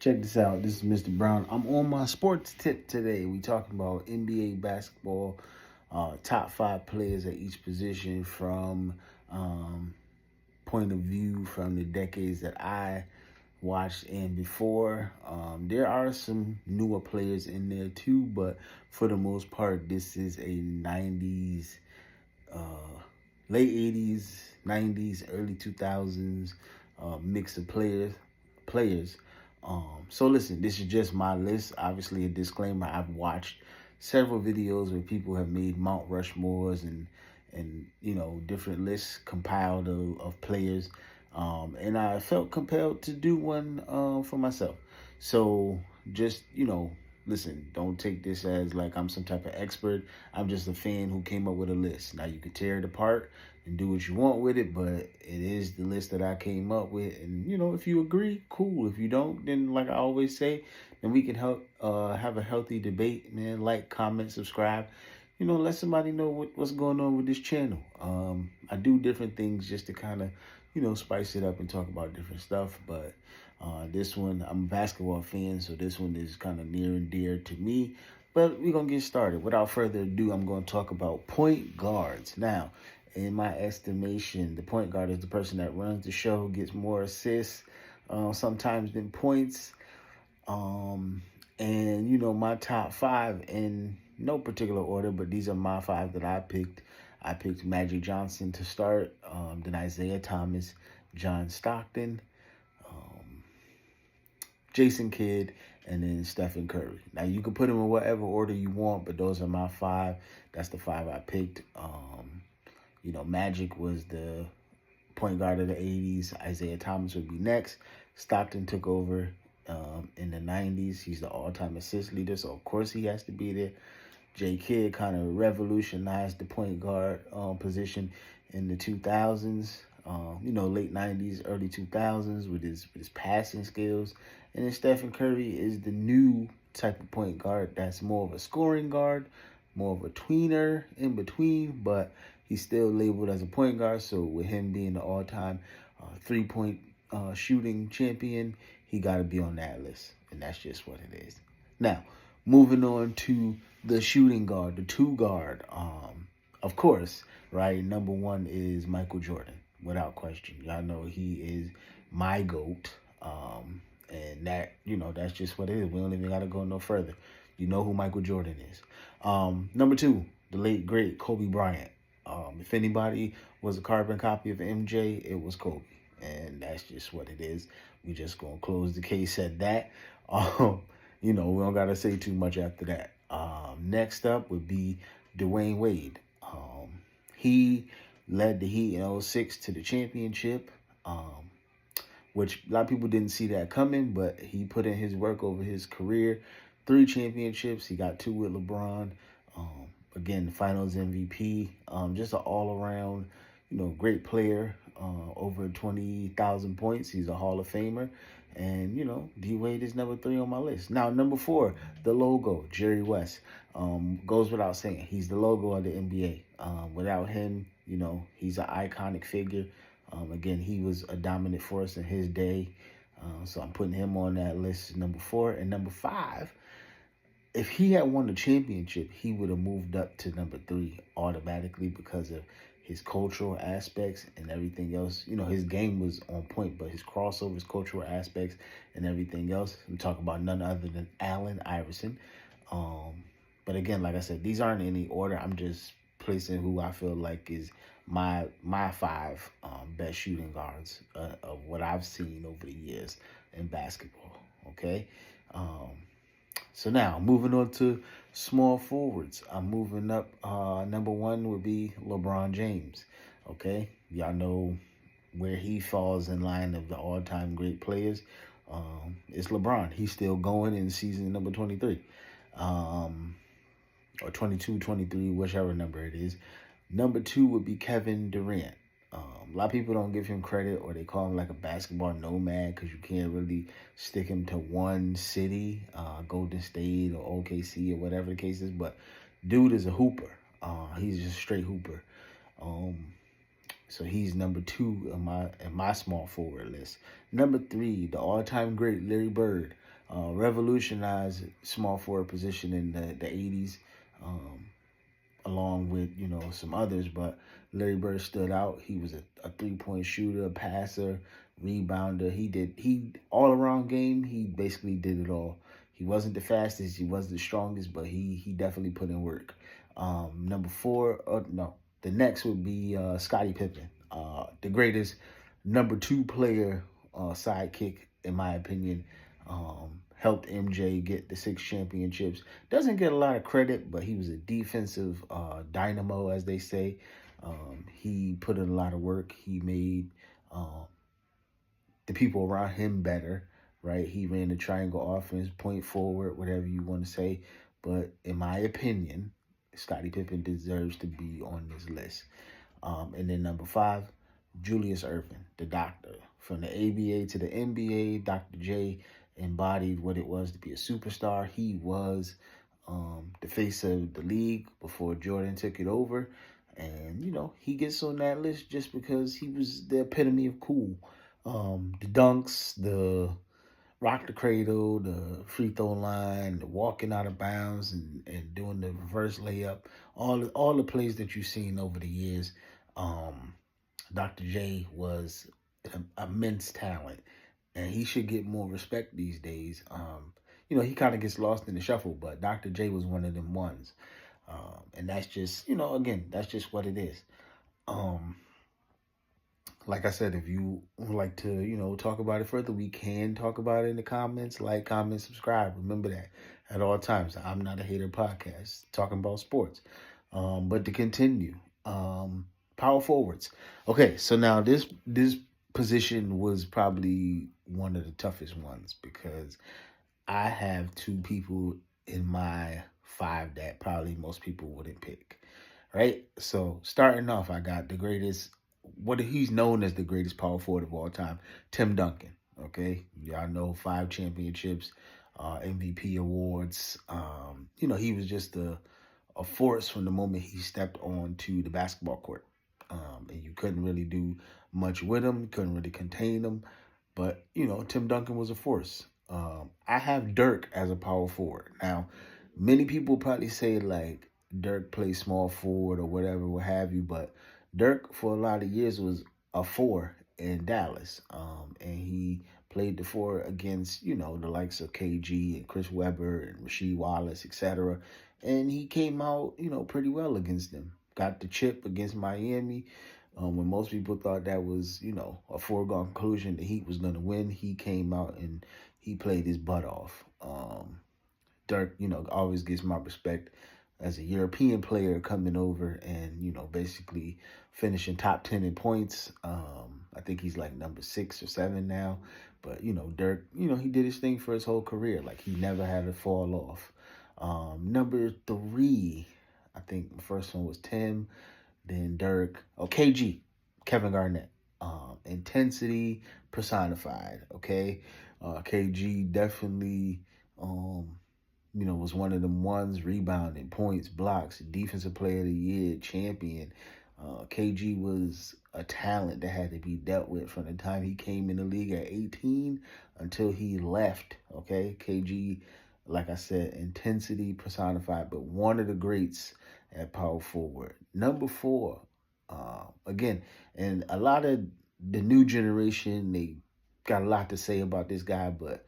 Check this out. This is Mr. Brown. I'm on my sports tip today. We talking about NBA basketball, top 5 players at each position from point of view from the decades that I watched and before. There are some newer players in there too, but for the most part, this is a 90s, uh, late 80s, 90s, early 2000s mix of players. So listen, this is just my list. Obviously, a disclaimer: I've watched several videos where people have made Mount Rushmores and different lists compiled of players, and I felt compelled to do one for myself. So just listen, don't take this as like I'm some type of expert. I'm just a fan who came up with a list. Now you can tear it apart and do what you want with it, but it is the list that I came up with. And if you agree, cool. If you don't, then like I always say, then we can help have a healthy debate, man. Like, comment, subscribe. Let somebody know what's going on with this channel. I do different things just to kind of, spice it up and talk about different stuff. But this one, I'm a basketball fan, so this one is kind of near and dear to me. But we're going to get started. Without further ado, I'm going to talk about point guards. Now, in my estimation, the point guard is the person that runs the show, gets more assists sometimes than points. And my top 5 in no particular order, but these are my 5 that I picked. I picked Magic Johnson to start, then Isaiah Thomas, John Stockton, Jason Kidd, and then Stephen Curry. Now, you can put them in whatever order you want, but those are my 5. That's the 5 I picked. Magic was the point guard of the 80s. Isaiah Thomas would be next. Stockton took over in the 90s. He's the all-time assist leader, so of course he has to be there. J. Kidd kind of revolutionized the point guard position in the 2000s. Late 90s, early 2000s with his passing skills. And then Stephen Curry is the new type of point guard that's more of a scoring guard, more of a tweener in between, but he's still labeled as a point guard. So with him being the all-time three-point shooting champion, he got to be on that list. And that's just what it is. Now, moving on to the shooting guard, the 2 guard. Of course, right, number 1 is Michael Jordan, without question. Y'all know he is my GOAT. And that, that's just what it is. We don't even got to go no further. You know who Michael Jordan is. Number 2, the late, great Kobe Bryant. If anybody was a carbon copy of MJ, it was Kobe. And that's just what it is. We just going to close the case at that. We don't got to say too much after that. Next up would be Dwayne Wade. He led the Heat in 06 to the championship, which a lot of people didn't see that coming, but he put in his work over his career. 3 championships. He got 2 with LeBron. Again, the finals MVP. Just an all-around, great player. Over 20,000 points. He's a Hall of Famer. And, D-Wade is number 3 on my list. Now, number 4, the logo, Jerry West. Goes without saying. He's the logo of the NBA. Without him, he's an iconic figure. Again, he was a dominant force in his day. So I'm putting him on that list, number 4. And number 5, if he had won the championship, he would have moved up to number 3 automatically because of his cultural aspects and everything else. His game was on point, but his crossovers, cultural aspects, and everything else. I'm talking about none other than Allen Iverson. But again, like I said, these aren't in any order. I'm just placing who I feel like is my 5 best shooting guards of what I've seen over the years in basketball. Okay. So now, moving on to small forwards. I'm moving up. Number 1 would be LeBron James. Okay? Y'all know where he falls in line of the all-time great players. It's LeBron. He's still going in season number 23. Or 22, 23, whichever number it is. Number 2 would be Kevin Durant. A lot of people don't give him credit, or they call him like a basketball nomad because you can't really stick him to one city, Golden State or OKC or whatever the case is. But dude is a hooper. He's just a straight hooper. So he's number 2 in my small forward list. Number 3, the all-time great Larry Bird. revolutionized small forward position in the 80s, along with, some others. But Larry Bird stood out. He was a 3-point shooter, a passer, rebounder. He all around game. He basically did it all. He wasn't the fastest, he wasn't the strongest, but he definitely put in work. Number four, no, the next would be Scottie Pippen, the greatest number two player, sidekick in my opinion. Helped MJ get the 6 championships. Doesn't get a lot of credit, but he was a defensive dynamo, as they say. He put in a lot of work. He made the people around him better, right? He ran the triangle offense, point forward, whatever you want to say. But in my opinion, Scottie Pippen deserves to be on this list. And then number 5, Julius Erving, the doctor. From the ABA to the NBA, Dr. J embodied what it was to be a superstar. He was the face of the league before Jordan took it over. And, he gets on that list just because he was the epitome of cool. The dunks, the rock the cradle, the free throw line, the walking out of bounds and doing the reverse layup, all the plays that you've seen over the years. Dr. J was an immense talent, and he should get more respect these days. He kind of gets lost in the shuffle, but Dr. J was one of them ones. And that's just, again, that's just what it is. Like I said, if you would like to, talk about it further, we can talk about it in the comments. Like, comment, subscribe. Remember that at all times. I'm Not a Hater podcast, talking about sports. But to continue, power forwards. Okay, so now this position was probably one of the toughest ones because I have 2 people in my 5 that probably most people wouldn't pick, right? So starting off, I got the greatest, what he's known as the greatest power forward of all time, Tim Duncan. Okay, y'all know 5 championships, MVP awards. He was just a force from the moment he stepped onto the basketball court. And you couldn't really do much with him, couldn't really contain him. But, Tim Duncan was a force. I have Dirk as a power forward. Now, many people probably say, like, Dirk plays small forward or whatever, what have you. But Dirk, for a lot of years, was a 4 in Dallas. And he played the 4 against, the likes of KG and Chris Webber and Rasheed Wallace, etc. And he came out, pretty well against them. Got the chip against Miami. When most people thought that was, a foregone conclusion, the Heat was going to win, he came out and he played his butt off. Dirk, always gets my respect as a European player coming over and, basically finishing top 10 in points. I think he's like number 6 or 7 now. But, Dirk, he did his thing for his whole career. Like, he never had to fall off. Number 3, I think the first one was Tim, then Dirk, KG, Kevin Garnett. Intensity personified, okay? KG definitely, was one of them ones, rebounding, points, blocks, defensive player of the year, champion. KG was a talent that had to be dealt with from the time he came in the league at 18 until he left, okay? KG, like I said, intensity personified, but one of the greats at power forward. Number 4, again, and a lot of the new generation, they got a lot to say about this guy, but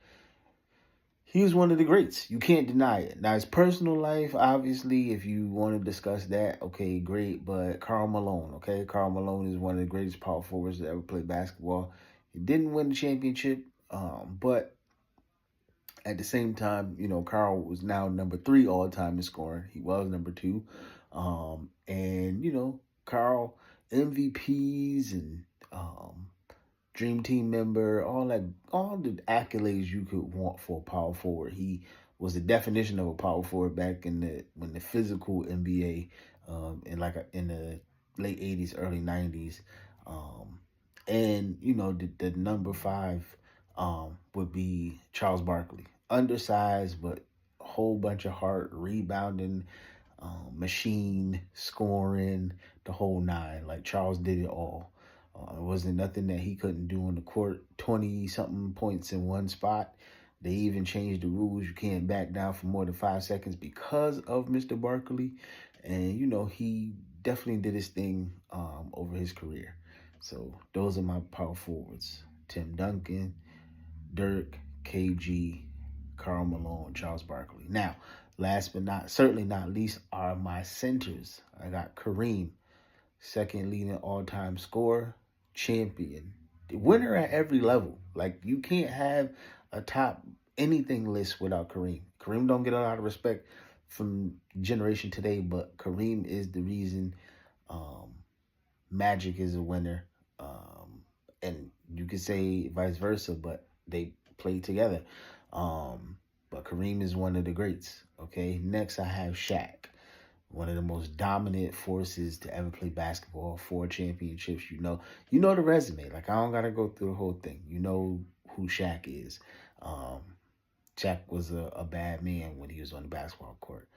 he was one of the greats. You can't deny it. Now, his personal life, obviously, if you want to discuss that, okay, great. But Karl Malone, okay? Karl Malone is one of the greatest power forwards to ever play basketball. He didn't win the championship, but at the same time, Karl was now number 3 all-time in scoring. He was number 2. And, Karl, MVPs and Dream Team member, all the accolades you could want for a power forward. He was the definition of a power forward back when the physical NBA, in the late 80s, early 90s. And the number 5 would be Charles Barkley. Undersized, but a whole bunch of heart, rebounding, machine, scoring, the whole 9. Like, Charles did it all. It wasn't nothing that he couldn't do on the court. 20-something points in one spot. They even changed the rules. You can't back down for more than 5 seconds because of Mr. Barkley. And, he definitely did his thing over his career. So those are my power forwards. Tim Duncan, Dirk, KG, Karl Malone, Charles Barkley. Now, last but certainly not least, are my centers. I got Kareem, second leading all-time scorer, champion, winner at every level. Like, you can't have a top anything list without Kareem. Kareem don't get a lot of respect from generation today, but Kareem is the reason Magic is a winner. And you could say vice versa, but they played together. But Kareem is one of the greats. Okay, next I have Shaq, one of the most dominant forces to ever play basketball. 4 championships. You know the resume. Like, I don't gotta go through the whole thing. You know who Shaq is. Shaq was a bad man when he was on the basketball court.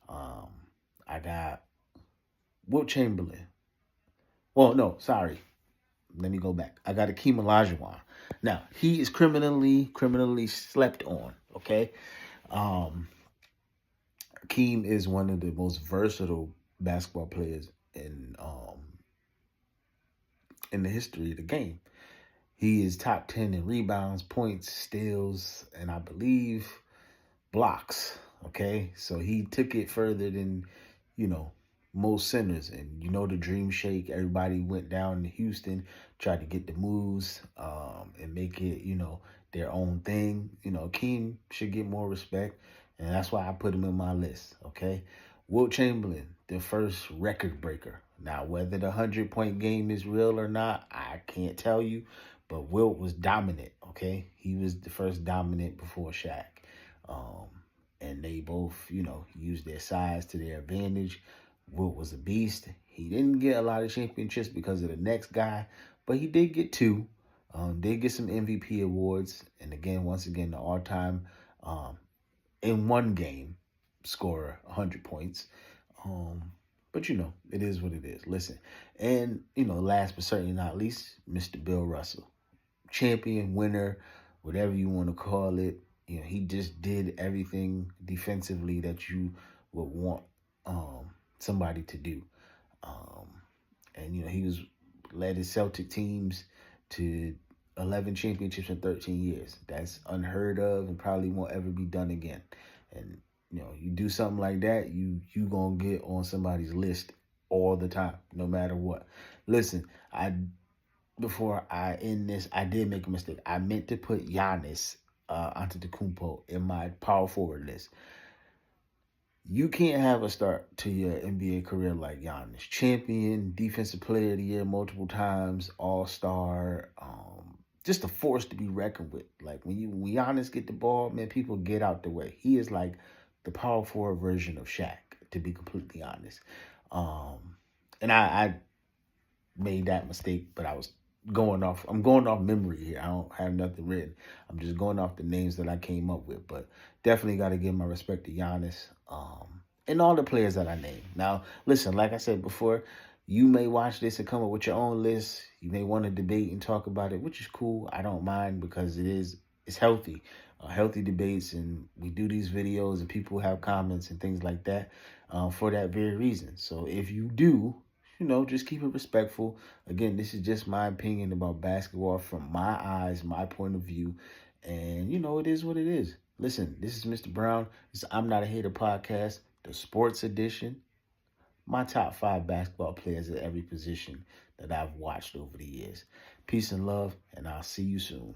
I got Wilt Chamberlain. Well, no, sorry. Let me go back. I got Akeem Olajuwon. Now, he is criminally slept on, okay? Akeem is one of the most versatile basketball players in the history of the game. He is top 10 in rebounds, points, steals, and I believe blocks, okay? So he took it further than, most centers. And the Dream Shake, everybody went down to Houston, tried to get the moves and make it, their own thing. Akeem should get more respect, and that's why I put him in my list, okay? Wilt Chamberlain, the first record breaker. Now, whether the 100-point game is real or not, I can't tell you, but Wilt was dominant, okay? He was the first dominant before Shaq. And they both, used their size to their advantage. Wilt was a beast. He didn't get a lot of championships because of the next guy, but he did get 2. Did get some MVP awards. And again, once again, the all-time in one game scorer, 100 points. But it is what it is. Listen, and last but certainly not least, Mr. Bill Russell, champion, winner, whatever you want to call it. He just did everything defensively that you would want somebody to do. And he led his Celtic teams to 11 championships in 13 years. That's unheard of and probably won't ever be done again. And you do something like that, you gonna get on somebody's list all the time, no matter what. Listen, before I end this, I did make a mistake. I meant to put Giannis Antetokounmpo in my power forward list. You can't have a start to your NBA career like Giannis. Champion, defensive player of the year multiple times, all-star, just a force to be reckoned with. Like, when Giannis get the ball, man, people get out the way. He is like the power forward version of Shaq, to be completely honest. And I made that mistake, but I'm going off memory here. I don't have nothing written. I'm just going off the names that I came up with. But definitely got to give my respect to Giannis and all the players that I named. Now, listen, like I said before, you may watch this and come up with your own list. You may want to debate and talk about it, which is cool. I don't mind, because it's healthy. Healthy debates, and we do these videos and people have comments and things like that for that very reason. So if you do, just keep it respectful. Again, this is just my opinion about basketball from my eyes, my point of view. And, it is what it is. Listen, this is Mr. Brown. This is I'm Not a Hater podcast, the sports edition. My top 5 basketball players at every position that I've watched over the years. Peace and love, and I'll see you soon.